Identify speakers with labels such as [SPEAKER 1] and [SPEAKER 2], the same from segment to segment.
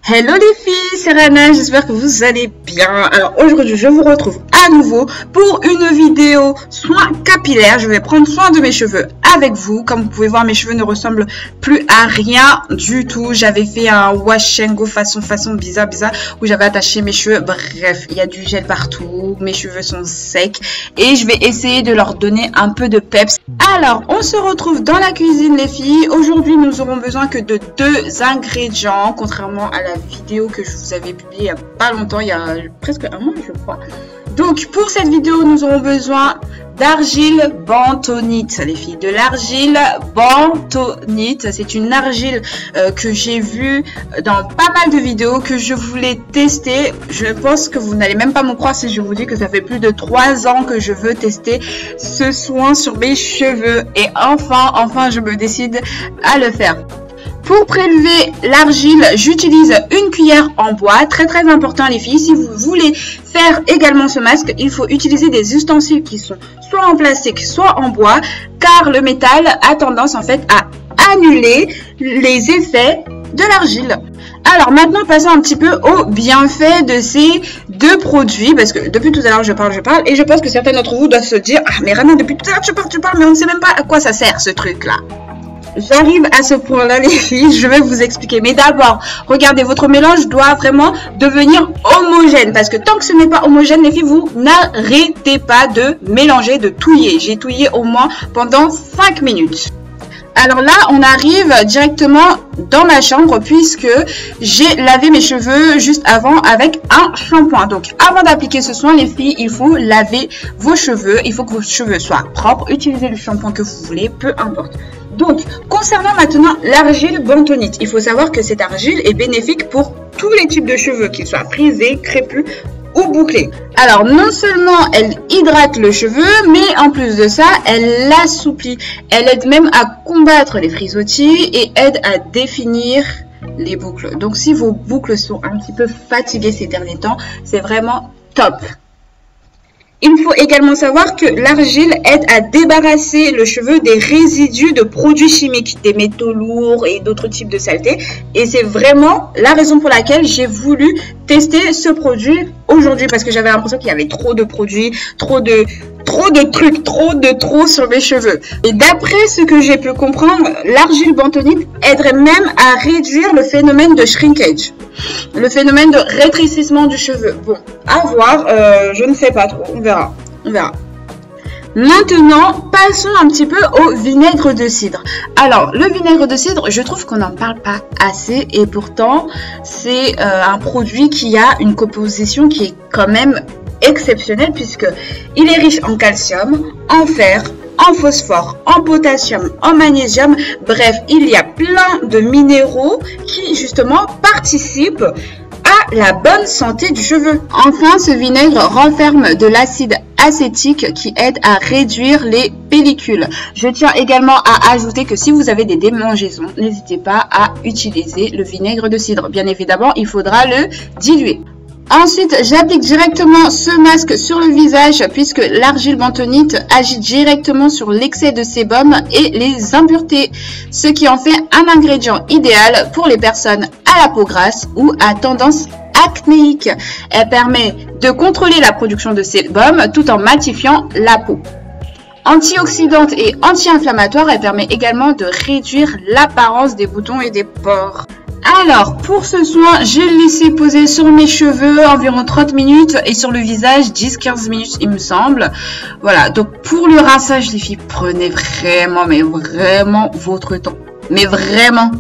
[SPEAKER 1] Hello les filles, c'est Rana, j'espère que vous allez bien. Alors aujourd'hui je vous retrouve à nouveau pour une vidéo soins capillaires. Je vais prendre soin de mes cheveux avec vous. Comme vous pouvez voir, mes cheveux ne ressemblent plus à rien du tout. J'avais fait un wash and go façon bizarre où j'avais attaché mes cheveux. Bref, il y a du gel partout, mes cheveux sont secs et je vais essayer de leur donner un peu de peps. Alors on se retrouve dans la cuisine les filles. Aujourd'hui nous aurons besoin que de 2 ingrédients, contrairement à la vidéo que je vous avais publiée il y a pas longtemps, il y a presque un mois je crois. Donc pour cette vidéo nous aurons besoin d'argile bentonite les filles, de l'argile bentonite. C'est une argile que j'ai vue dans pas mal de vidéos, que je voulais tester. Je pense que vous n'allez même pas me croire si je vous dis que ça fait plus de 3 ans que je veux tester ce soin sur mes cheveux et enfin je me décide à le faire. Pour prélever l'argile, j'utilise une cuillère en bois. Très important les filles, si vous voulez faire également ce masque, il faut utiliser des ustensiles qui sont soit en plastique, soit en bois, car le métal a tendance en fait à annuler les effets de l'argile. Alors maintenant passons un petit peu aux bienfaits de ces 2 produits, parce que depuis tout à l'heure je parle et je pense que certains d'entre vous doivent se dire « Ah mais Rana, depuis tout à l'heure tu parles mais on ne sait même pas à quoi ça sert ce truc là ». J'arrive à ce point-là les filles, je vais vous expliquer. Mais d'abord, regardez, votre mélange doit vraiment devenir homogène. Parce que tant que ce n'est pas homogène, les filles, vous n'arrêtez pas de mélanger, de touiller. J'ai touillé au moins pendant 5 minutes. Alors là, on arrive directement dans ma chambre puisque j'ai lavé mes cheveux juste avant avec un shampoing. Donc avant d'appliquer ce soin, les filles, il faut laver vos cheveux. Il faut que vos cheveux soient propres. Utilisez le shampoing que vous voulez, peu importe. Donc, concernant maintenant l'argile bentonite, il faut savoir que cette argile est bénéfique pour tous les types de cheveux, qu'ils soient frisés, crépus ou bouclés. Alors, non seulement elle hydrate le cheveu, mais en plus de ça, elle l'assouplit. Elle aide même à combattre les frisottis et aide à définir les boucles. Donc, si vos boucles sont un petit peu fatiguées ces derniers temps, c'est vraiment top. Il faut également savoir que l'argile aide à débarrasser le cheveu des résidus de produits chimiques, des métaux lourds et d'autres types de saletés. Et c'est vraiment la raison pour laquelle j'ai voulu tester ce produit aujourd'hui, parce que j'avais l'impression qu'il y avait trop de produits, trop de trucs, trop sur mes cheveux. Et d'après ce que j'ai pu comprendre, l'argile bentonite aiderait même à réduire le phénomène de shrinkage, le phénomène de rétrécissement du cheveu. Bon, à voir, je ne sais pas trop, on verra. Maintenant, passons un petit peu au vinaigre de cidre. Alors, le vinaigre de cidre, je trouve qu'on n'en parle pas assez et pourtant, c'est un produit qui a une composition qui est quand même exceptionnelle puisque il est riche en calcium, en fer, en phosphore, en potassium, en magnésium. Bref, il y a plein de minéraux qui justement participent à la bonne santé du cheveu. Enfin, ce vinaigre renferme de l'acide acétique qui aide à réduire les pellicules. Je tiens également à ajouter que si vous avez des démangeaisons, n'hésitez pas à utiliser le vinaigre de cidre. Bien évidemment, il faudra le diluer. Ensuite, j'applique directement ce masque sur le visage puisque l'argile bentonite agit directement sur l'excès de sébum et les impuretés, ce qui en fait un ingrédient idéal pour les personnes à la peau grasse ou à tendance acnéique. Elle permet de contrôler la production de sébum tout en matifiant la peau. Antioxydante et anti-inflammatoire, elle permet également de réduire l'apparence des boutons et des pores. Alors, pour ce soin, j'ai laissé poser sur mes cheveux environ 30 minutes et sur le visage 10-15 minutes, il me semble. Voilà, donc pour le rinçage, les filles, prenez vraiment, mais vraiment votre temps. Mais vraiment.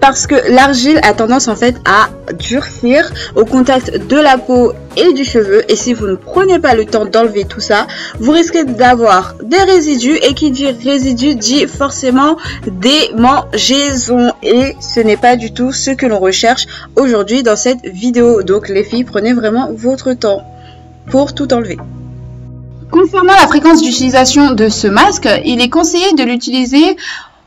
[SPEAKER 1] Parce que l'argile a tendance en fait à durcir au contact de la peau et du cheveu. Et si vous ne prenez pas le temps d'enlever tout ça, vous risquez d'avoir des résidus. Et qui dit résidus dit forcément démangeaisons. Et ce n'est pas du tout ce que l'on recherche aujourd'hui dans cette vidéo. Donc les filles, prenez vraiment votre temps pour tout enlever. Concernant la fréquence d'utilisation de ce masque, il est conseillé de l'utiliser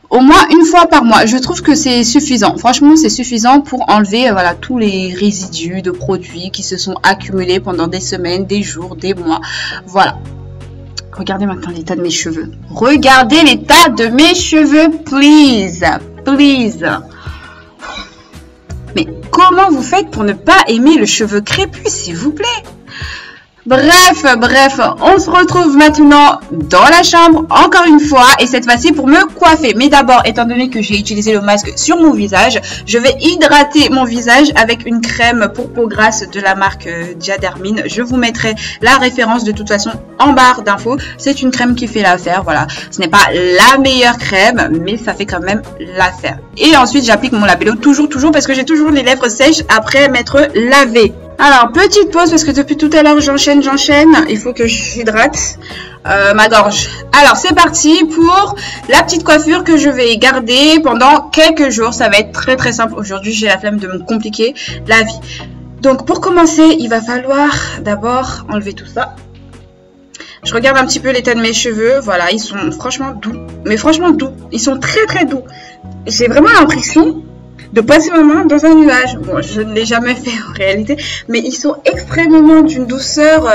[SPEAKER 1] au moins une fois par mois. Je trouve que c'est suffisant. Franchement, c'est suffisant pour enlever voilà, tous les résidus de produits qui se sont accumulés pendant des semaines, des jours, des mois. Voilà. Regardez maintenant l'état de mes cheveux. Regardez l'état de mes cheveux, please. Please. Mais comment vous faites pour ne pas aimer le cheveu crépus, s'il vous plaît? Bref, on se retrouve maintenant dans la chambre, encore une fois, et cette fois-ci pour me coiffer. Mais d'abord, étant donné que j'ai utilisé le masque sur mon visage, je vais hydrater mon visage avec une crème pour peau grasse de la marque Diadermine. Je vous mettrai la référence de toute façon en barre d'infos. C'est une crème qui fait l'affaire, voilà. Ce n'est pas la meilleure crème, mais ça fait quand même l'affaire. Et ensuite, j'applique mon labello toujours, parce que j'ai toujours les lèvres sèches après m'être lavée. Alors, petite pause parce que depuis tout à l'heure, j'enchaîne. Il faut que j'hydrate ma gorge. Alors, c'est parti pour la petite coiffure que je vais garder pendant quelques jours. Ça va être très simple. Aujourd'hui, j'ai la flemme de me compliquer la vie. Donc, pour commencer, il va falloir d'abord enlever tout ça. Je regarde un petit peu l'état de mes cheveux. Voilà, ils sont franchement doux. Mais franchement doux. Ils sont très doux. J'ai vraiment l'impression de passer ma main dans un nuage. Bon, je ne l'ai jamais fait en réalité, mais ils sont extrêmement d'une douceur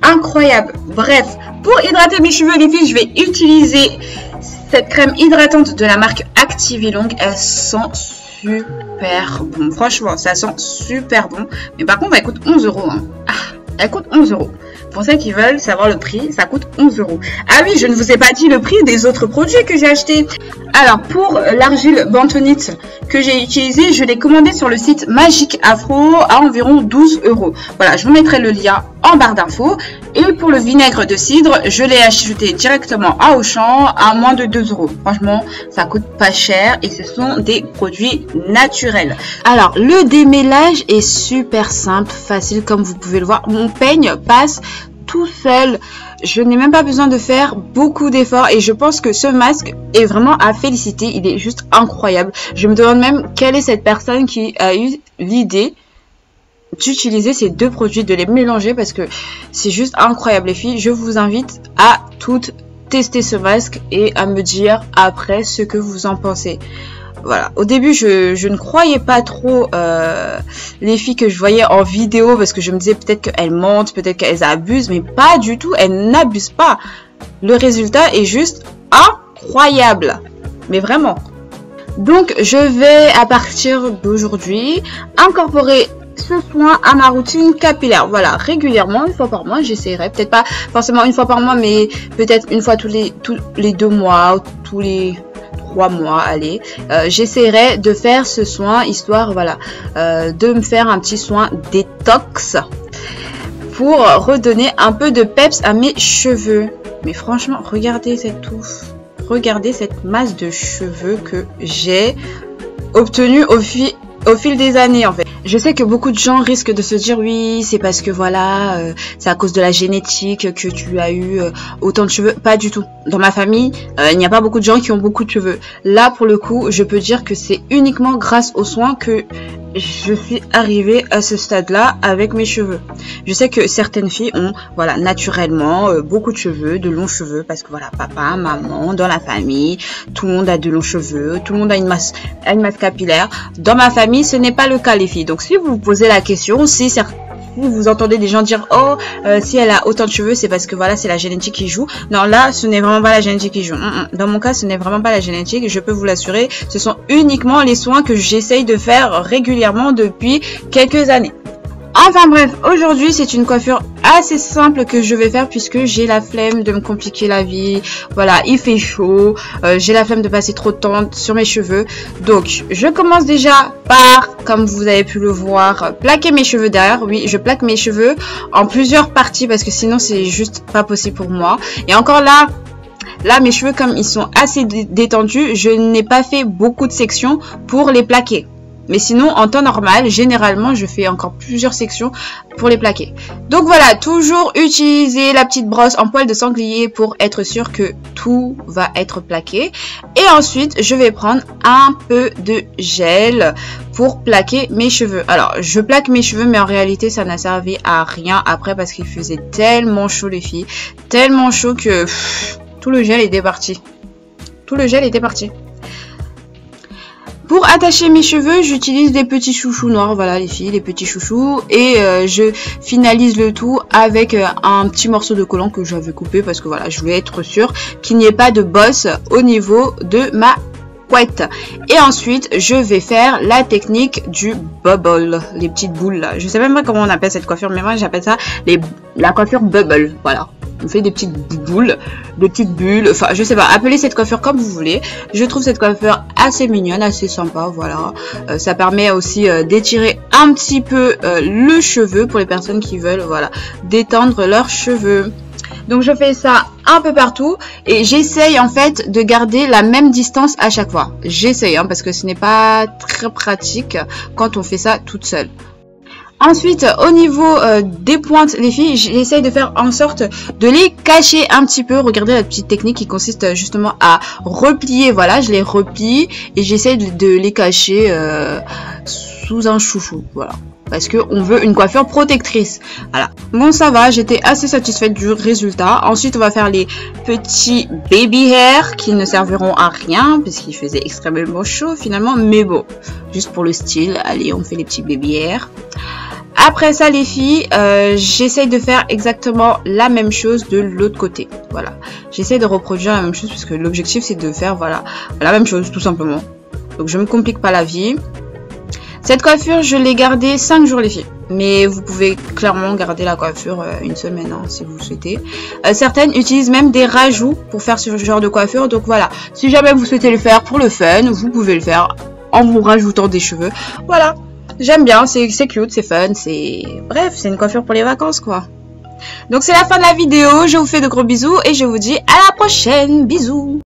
[SPEAKER 1] incroyable. Bref, pour hydrater mes cheveux, les filles, je vais utiliser cette crème hydratante de la marque Activilong. Elle sent super bon. Franchement, ça sent super bon. Mais par contre, elle coûte 11 €. Hein. Ah, elle coûte 11 €. Pour ceux qui veulent savoir le prix, ça coûte 11 €. Ah oui, je ne vous ai pas dit le prix des autres produits que j'ai achetés. Alors, pour l'argile bentonite que j'ai utilisée, je l'ai commandée sur le site Magique Afro à environ 12 €. Voilà, je vous mettrai le lien en barre d'infos. Et pour le vinaigre de cidre, je l'ai acheté directement à Auchan à moins de 2 €. Franchement, ça coûte pas cher et ce sont des produits naturels. Alors, le démêlage est super simple, facile comme vous pouvez le voir. Mon peigne passe tout seul. Je n'ai même pas besoin de faire beaucoup d'efforts et je pense que ce masque est vraiment à féliciter. Il est juste incroyable. Je me demande même quelle est cette personne qui a eu l'idée d'utiliser ces deux produits, de les mélanger parce que c'est juste incroyable les filles. Je vous invite à toutes tester ce masque et à me dire après ce que vous en pensez. Voilà, au début je ne croyais pas trop les filles que je voyais en vidéo parce que je me disais peut-être qu'elles mentent, peut-être qu'elles abusent, mais pas du tout, elles n'abusent pas. Le résultat est juste incroyable, mais vraiment. Donc je vais à partir d'aujourd'hui incorporer ce soin à ma routine capillaire. Voilà, régulièrement, une fois par mois, j'essaierai, peut-être pas forcément une fois par mois, mais peut-être une fois tous les 2 mois, ou tous les 3 mois, allez, j'essaierai de faire ce soin histoire, voilà, de me faire un petit soin détox pour redonner un peu de peps à mes cheveux. Mais franchement, regardez cette touffe, regardez cette masse de cheveux que j'ai obtenue au fil des années en fait. Je sais que beaucoup de gens risquent de se dire oui, c'est parce que voilà, c'est à cause de la génétique que tu as eu autant de cheveux. Pas du tout. Dans ma famille, il n'y a pas beaucoup de gens qui ont beaucoup de cheveux. Là, pour le coup, je peux dire que c'est uniquement grâce aux soins que je suis arrivée à ce stade-là avec mes cheveux. Je sais que certaines filles ont, voilà, naturellement beaucoup de cheveux, de longs cheveux, parce que voilà, papa, maman, dans la famille, tout le monde a de longs cheveux, tout le monde a une masse capillaire. Dans ma famille, ce n'est pas le cas, les filles. Donc, si vous vous posez la question, si vous entendez des gens dire oh si elle a autant de cheveux c'est parce que voilà c'est la génétique qui joue. Non, là ce n'est vraiment pas la génétique qui joue. Dans mon cas ce n'est vraiment pas la génétique, je peux vous l'assurer, ce sont uniquement les soins que j'essaye de faire régulièrement depuis quelques années. Enfin bref, aujourd'hui c'est une coiffure assez simple que je vais faire puisque j'ai la flemme de me compliquer la vie. Voilà, il fait chaud, j'ai la flemme de passer trop de temps sur mes cheveux. Donc je commence déjà par, comme vous avez pu le voir, plaquer mes cheveux derrière. Oui, je plaque mes cheveux en plusieurs parties parce que sinon c'est juste pas possible pour moi. Et encore là, mes cheveux comme ils sont assez détendus, je n'ai pas fait beaucoup de sections pour les plaquer. Mais sinon, en temps normal, généralement, je fais encore plusieurs sections pour les plaquer. Donc voilà, toujours utiliser la petite brosse en poil de sanglier pour être sûr que tout va être plaqué. Et ensuite, je vais prendre un peu de gel pour plaquer mes cheveux. Alors, je plaque mes cheveux, mais en réalité, ça n'a servi à rien après parce qu'il faisait tellement chaud, les filles. Tellement chaud que tout le gel était parti. Tout le gel était parti. Pour attacher mes cheveux, j'utilise des petits chouchous noirs, voilà les filles, les petits chouchous. Et je finalise le tout avec un petit morceau de collant que j'avais coupé parce que voilà, je voulais être sûre qu'il n'y ait pas de bosse au niveau de ma couette. Et ensuite, je vais faire la technique du bubble, les petites boules là. Je sais même pas comment on appelle cette coiffure, mais moi j'appelle ça la coiffure bubble. Voilà. On fait des petites boules, des petites bulles, enfin je sais pas, appelez cette coiffure comme vous voulez. Je trouve cette coiffure assez mignonne, assez sympa, voilà. Ça permet aussi d'étirer un petit peu le cheveu pour les personnes qui veulent, voilà, détendre leurs cheveux. Donc je fais ça un peu partout et j'essaye en fait de garder la même distance à chaque fois. J'essaye hein, parce que ce n'est pas très pratique quand on fait ça toute seule. Ensuite, au niveau des pointes, les filles, j'essaye de faire en sorte de les cacher un petit peu. Regardez la petite technique qui consiste justement à replier. Voilà, je les replie et j'essaye de les cacher sous un chouchou. Voilà. Parce qu'on veut une coiffure protectrice. Voilà. Bon, ça va, j'étais assez satisfaite du résultat. Ensuite, on va faire les petits baby hair qui ne serviront à rien puisqu'il faisait extrêmement chaud finalement. Mais bon, juste pour le style, allez, on fait les petits baby hair. Après ça les filles, j'essaye de faire exactement la même chose de l'autre côté. Voilà, j'essaye de reproduire la même chose parce que l'objectif c'est de faire voilà la même chose tout simplement. Donc je me complique pas la vie. Cette coiffure je l'ai gardée 5 jours les filles. Mais vous pouvez clairement garder la coiffure une semaine hein, si vous le souhaitez. Certaines utilisent même des rajouts pour faire ce genre de coiffure. Donc voilà, si jamais vous souhaitez le faire pour le fun, vous pouvez le faire en vous rajoutant des cheveux. Voilà. J'aime bien, c'est cute, c'est fun, c'est... Bref, c'est une coiffure pour les vacances, quoi. Donc, c'est la fin de la vidéo. Je vous fais de gros bisous et je vous dis à la prochaine. Bisous.